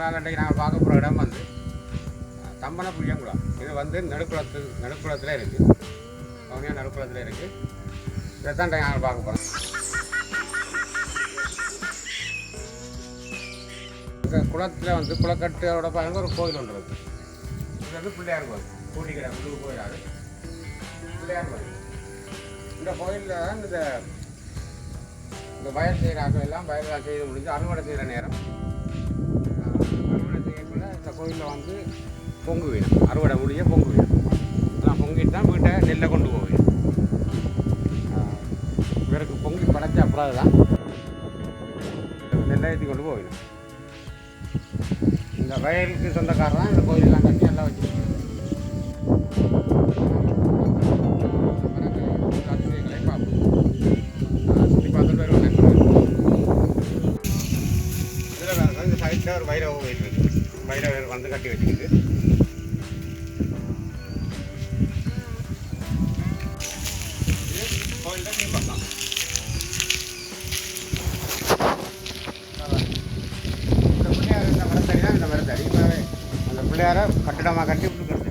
அதாவது அன்றைக்கு நாங்கள் பார்க்க போகிற இடம் வந்து தம்பன புளியங்குளம். இது வந்து நடுக்குளத்தில் இருக்குது, கவுனியா நடுக்குளத்தில் இருக்குது. இதைத்தான் நாங்கள் பார்க்க போகிறோம். இந்த குளத்தில் வந்து குளக்கட்டோட பாருங்க ஒரு கோயில் ஒன்று இருக்குது. இது வந்து பிள்ளையார் கோயில், கூட்டிக்கிற முழு கோயிலாது பிள்ளையார் கோயில். இந்த கோயிலில் தான் இந்த வயல் செய்கிறாங்க, எல்லாம் வயலாம் செய்து முடிஞ்சு அறுவடை செய்கிற நேரம். அறுவடை செய்யக்குள்ள இந்த கோயிலில் வந்து பொங்கு வீணும், அறுவடை முடிய பொங்கு வீணும். அதெல்லாம் பொங்கிட்டு தான் வீட்டை நெல்லை கொண்டு போவேன். இவருக்கு பொங்கி படைச்ச அப்புறம் தான் நெல்லை ஏற்றி கொண்டு போவேன். இந்த வயலுக்கு சொந்தக்காரர் தான் இந்த கோயிலெல்லாம் கட்டி நல்லா வச்சுருக்கேன். அதிசயங்களை பார்ப்போம், சுற்றி பார்த்துட்டு வருவாங்க. இதில் வேறு இந்த சைட்டில் ஒரு வைரவ கோயில் இருக்குது, வைரவர் வந்து கட்டி வச்சுக்கிட்டு. இது கோயிலில் மீன் பார்க்கலாம். இந்த பிள்ளையார் இந்த மரத்தடி தான், இந்த மரத்தடி இப்போவே அந்த பிள்ளையாரை கட்டிடமாக கட்டி விட்டுக்கிறது.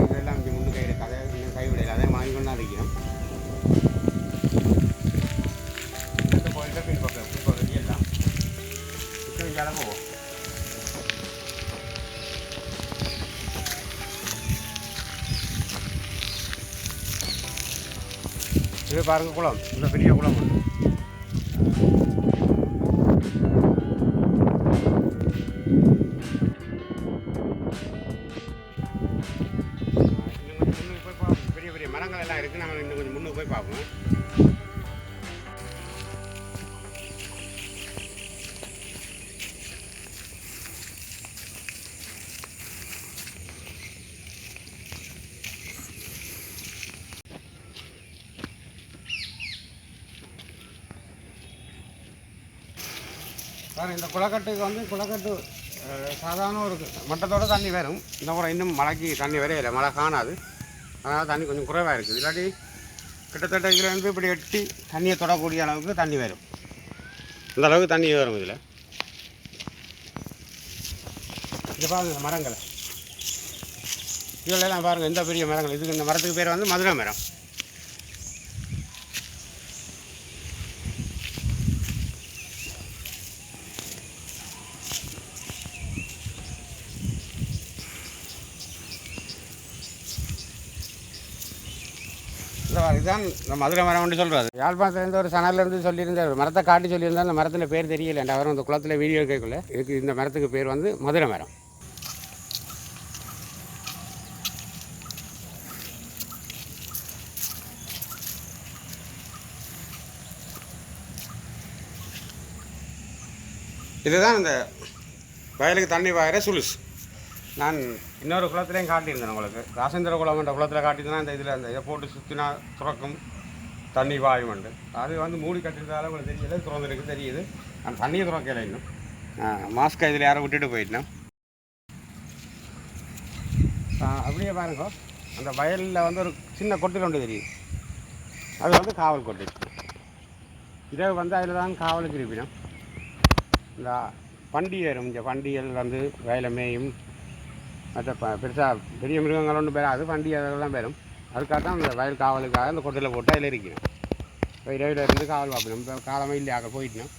இதெல்லாம் இங்கே முன்னு கை கதை இன்னும் கைவிடையில் அதே வாங்கி கொண்டா இருக்கணும். இந்த கோயிலில் பின்பக்கம் வெளியெல்லாம் இடம் போவோம். இது பாருங்க குளம், இந்த பெரிய குளம் உண்டு. இன்னும் கொஞ்சம் முன்னுக்கு போய் பார்ப்போம். பெரிய பெரிய மரங்கள் எல்லாம் இருக்குது, நாங்கள் இன்னும் கொஞ்சம் முன்னுக்கு போய் பார்ப்போம். சார் இந்த குளக்கட்டுக்கு வந்து குளக்கட்டு சாதாரண ஒரு மட்டத்தோடு தண்ணி வரும். இந்த முறை இன்னும் மழைக்கு தண்ணி வரையில, மழை காணாது, அதனால் தண்ணி கொஞ்சம் குறைவாக இருக்குது. இல்லாட்டி கிட்டத்தட்ட இதில் வந்து இப்படி எட்டி தண்ணியை தொடக்கூடிய அளவுக்கு தண்ணி வரும். இந்த அளவுக்கு தண்ணி வரும். இதில் இது பாருங்க மரங்களை, இதெல்லாம் பாருங்கள் எந்த பெரிய மரங்கள். இதுக்கு இந்த மரத்துக்கு பேர் வந்து மதுரை மரம். இதுதான் இந்த மதுரை மரம்னு சொல்கிறாரு. யாழ்ப்பாணத்துலேருந்து ஒரு சனலேருந்து சொல்லியிருந்தார், மரத்தை காட்டி சொல்லியிருந்தால் அந்த மரத்தில் பேர் தெரியல. அவரும் அந்த குளத்தில் வீடியோ கேட்கல. இதுக்கு இந்த மரத்துக்கு பேர் வந்து மதுரை மரம். இதுதான் இந்த வயலுக்கு தண்ணி பாயிற சுலுசு. நான் இன்னொரு குளத்துலேயும் காட்டியிருந்தேன் உங்களுக்கு, ராசேந்திர குளம் என்ற குளத்தில் காட்டியிருந்தேன். இந்த இதில் அந்த இதை போட்டு சுற்றினா துறக்கும் தண்ணி வாயுமண்டு. அது வந்து மூடி கட்டிருந்தாலும் உங்களுக்கு தெரியல, திறந்துருக்கு தெரியுது. அந்த தண்ணியை துறக்கலை இன்னும். மாஸ்கை இதில் யாரும் விட்டுட்டு போயிட்டேன். அப்படியே பாருங்க, அந்த வயலில் வந்து ஒரு சின்ன கொட்டில் ஒன்று தெரியுது, அது வந்து காவல் கொட்டி. இதை வந்து அதில் தான் காவலுக்கு இருப்பினோம். இந்த பண்டிகை வரும், இந்த பண்டிகைகள் வந்து வயலை மேயும் மற்ற பெருசாக பெரிய மிருகங்கள் ஒன்று பெறாது, பண்டிகை அதெல்லாம் பெறும். அதுக்காக தான் இந்த வயல் காவலுக்காக அந்த கொட்டையில் போட்டு அதில் இருக்கணும். இப்போ இரவில் இருந்து காவல் பார்ப்போம். இப்போ காலமே இல்லையாக போயிட்டோம்.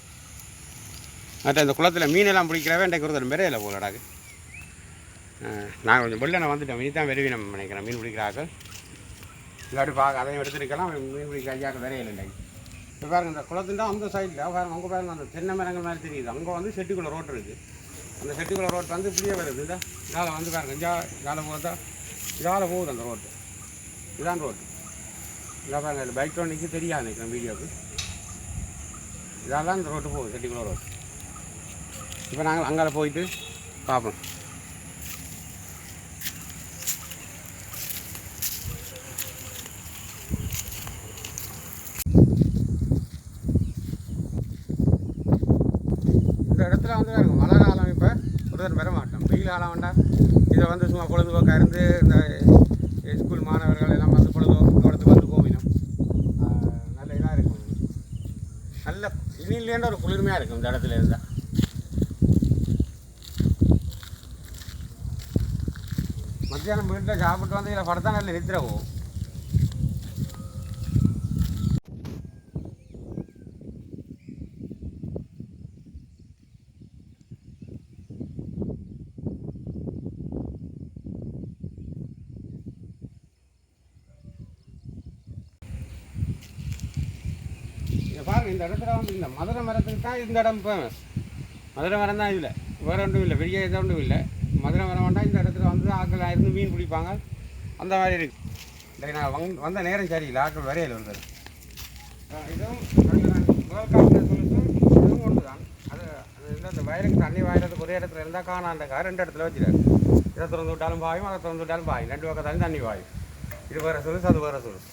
மற்ற இந்த குளத்தில் மீனெல்லாம் பிடிக்கிறவே இன்றைக்கு ஒருத்தர் பெரிய இல்லை போலடாக்கு. நாங்கள் கொஞ்சம் வெள்ளனை வந்துட்டோம், இனி தான் வெறுவி நம்ம நினைக்கிறேன் மீன் பிடிக்கிறாங்க. இல்லாட்டி பார்க்க அதையும் எடுத்துருக்கலாம். மீன் பிடிக்கிற ஐயாக்கு வேற இல்லை இன்றைக்கு. இப்போ பாருங்க, இந்த குளத்துண்டா அந்த சைடில் பாருங்க, அங்கே பாருங்க அந்த தென்னை மரங்கள் மாதிரி தெரியுது. அங்கே வந்து செட்டிக்குள்ள ரோட் இருக்குது. அந்த செட்டிக்குள்ள ரோட் வந்து இப்படியே வருது. இதால் வந்து பாருங்க, இதால் போதா, இதால் போகுது அந்த ரோட்டு. இதுதான் ரோட்டு. இதாக பாருங்க, இந்த பைக் ரோடுக்கு தெரியாது நினைக்கிறேன் வீடியோவுக்கு. இதால் தான் இந்த ரோட்டு போகுது, செட்டிக்குள்ள ரோடு. இப்போ நாங்கள் அங்கே போயிட்டு பார்ப்போம். இந்த இடத்துல வந்து பாருங்க, மழை காலம் இப்போ ஒருத்தர் பெற மாட்டோம். வெயில் காலம் வேண்டாம். இதை வந்து சும்மா பொழுதுபோக்காக இருந்து இந்த ஸ்கூல் மாணவர்கள் எல்லாம் வந்து பொழுதுபோக்கு வந்து போவினோம். நல்ல இதாக இருக்கும். நல்ல இனிலேருந்து ஒரு குளிர்மையாக இருக்கும் இந்த இடத்துல இருந்தால். மத்தியானம் வீட்டில் சாப்பிட்டு வந்து இதில் படுத்தா நல்ல நித்திரவும். பாருங்க இந்த இடத்துல வந்து இந்த மதுரை மரத்துக்கு தான் இந்த இடம் ஃபேமஸ். மதுரை மரம் தான் இதில், வேறு ஒன்றும் இல்லை, பெரிய இது ஒன்றும் இல்லை. மதுரை மரம் வேண்டாம். இந்த இடத்துல வந்து ஆக்கள் இருந்து மீன் பிடிப்பாங்க, அந்த மாதிரி இருக்குது. இந்த நான் வந்த நேரம் சரியில்லை, ஆக்கள் வரையில் வருது. இதுவும் முதல் காலத்தில் சொல்லிட்டு இதுவும் ஒன்று தான். அது அந்த வயலுக்கு தண்ணி வாயிறதுக்கு ஒரே இடத்துல இருந்தால் காணாண்டக்கா 2 இடத்துல வச்சுருக்காரு. இதை திறந்து விட்டாலும் பாயும், அதை திறந்து விட்டாலும் பாயும், 2 பக்கத்தாலும் தண்ணி பாயும். இது வேறு சொல்லுச்சு, அது வேறு சொல்லுச்சு.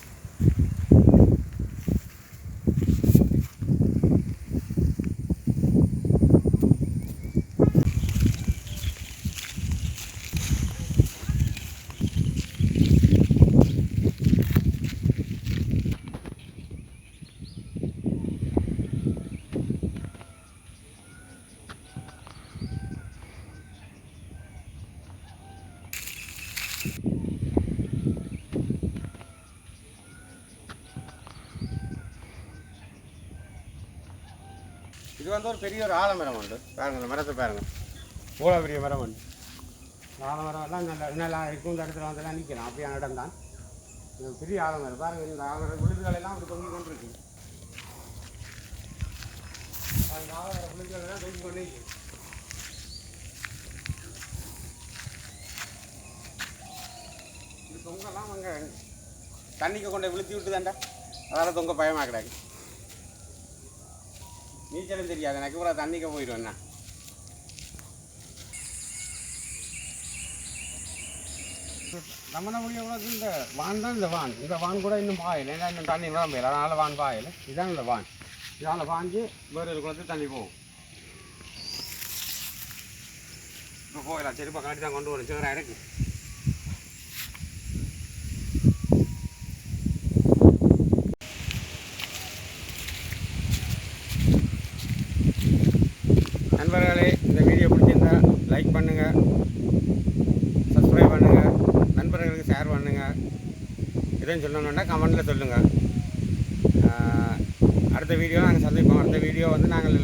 இது வந்து ஒரு பெரிய ஒரு ஆலமரம் உண்டு. பாருங்கள் மரத்தை பாருங்கள், இவ்வளோ பெரிய மரம் உண்டு. ஆலமரம் எல்லாம் நல்லா இருக்கும். இந்த இடத்துல வந்தெல்லாம் நிற்கலாம், அப்படியான இடம் தான். இது பெரிய ஆலமரம் பாருங்கள். இந்த ஆலமரம் விழுதுகள் எல்லாம் அப்படி தொங்கி கொண்டு இருக்கு. அந்த ஆலமர விழுதுகள் எல்லாம் தொங்கி கொண்டு இருக்கு. இது தொங்கெல்லாம் அங்கே தண்ணிக்கு கொண்டு விழுத்தி விட்டு தாண்டா, அதனால் தொங்க பயமாக கிடையாது. நீச்சலும் தெரியாது எனக்கு, கூட தண்ணிக்க போயிடுவேண்ணா. நம்ம முடிய கூட இந்த வான் தான். இந்த வான் கூட இன்னும் பாயலை, ஏன்னா இன்னும் தண்ணி வர முடியல, அதனால் வான் பாயலை. இதுதான் இந்த வான். இதால் பாஞ்சு வேறு ஒரு குளத்துக்கு தண்ணி போகும். இப்போ போகலாம், சரி பக்காட்டி தான் கொண்டு வரும். சிவராக இருக்கு. நண்பர்களே, இந்த வீடியோ பிடிச்சிருந்தா லைக் பண்ணுங்கள், சப்ஸ்கிரைப் பண்ணுங்கள், நண்பர்களுக்கு ஷேர் பண்ணுங்கள். எதுவும் சொல்லணுன்னா கமெண்ட்டில் சொல்லுங்கள். அடுத்த வீடியோ நாங்கள் சந்திப்போம். அடுத்த வீடியோ வந்து நாங்கள்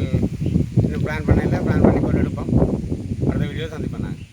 இன்னும் பிளான் பண்ணி போட்டு எடுப்போம். அடுத்த வீடியோ சந்திப்போம் நாங்கள்.